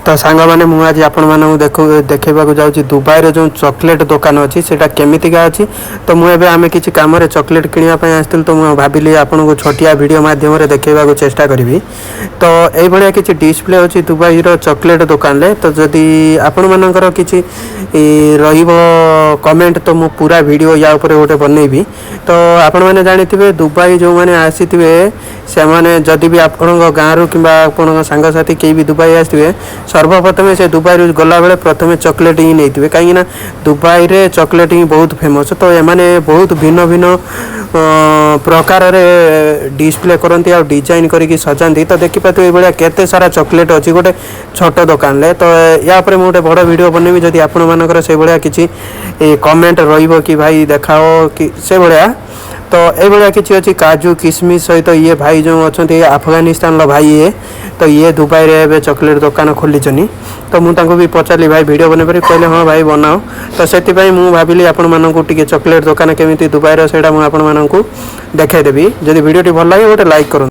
तो सांग मैंने मुझे आज आपण देखा जाऊँगी दुबई जो चॉकलेट दुकान अच्छी से केमितिका अच्छी। तो मुझे आम किसी कम चॉकलेट किनापी आसती तो मुझे भाविली आपन को छोटिया वीडियो माध्यम देखा चेष्टा करी। तो ये किसी डिस्प्ले अच्छी दुबई चॉकलेट दुकान रे। तो जदि आपण मानकर किसी कमेंट तो मु पूरा वीडियो या ऊपर गोटे बनईबी। तो आपण मैंने जानी दुबई जो मैंने आसी से मैंने जदि भी आपण गाँव कि सांगसाथी कई भी दुबई आसवे सर्वप्रथम से दुबई गला बेले प्रथम चॉकलेट ही नहीं कहीं दुबई रे चॉकलेट ही बहुत फेमस। तो ये बहुत भिन्न भिन्न प्रकार रे डिस्प्ले करती आ डिजाइन करके सजाती। तो देखिए ये केते सारा चॉकलेट अच्छी गोटे छोट दुकान ले। तो या पर गोटे बड़ वीडियो बनैबी जदि आपण मानकर से भाया किसी कमेंट रही कि भाई देखाओ कि से भाया। तो ये किसी अच्छी काजू किशमिश सहित तो ये भाई जो अच्छा अफगानिस्तान भाई ये। तो ये दुबई रे चॉकलेट दुकान खोली। तो मुझे भी पचारि भाई वीडियो बन पारि कहले हाँ भाई बनाओ। तो से मुझे भाविली आपण मानू टी चॉकलेट दुकान केमी दुबई से मुझे देखदेवी। जदि वीडियो भल लगे गोटे लाइक करूँ।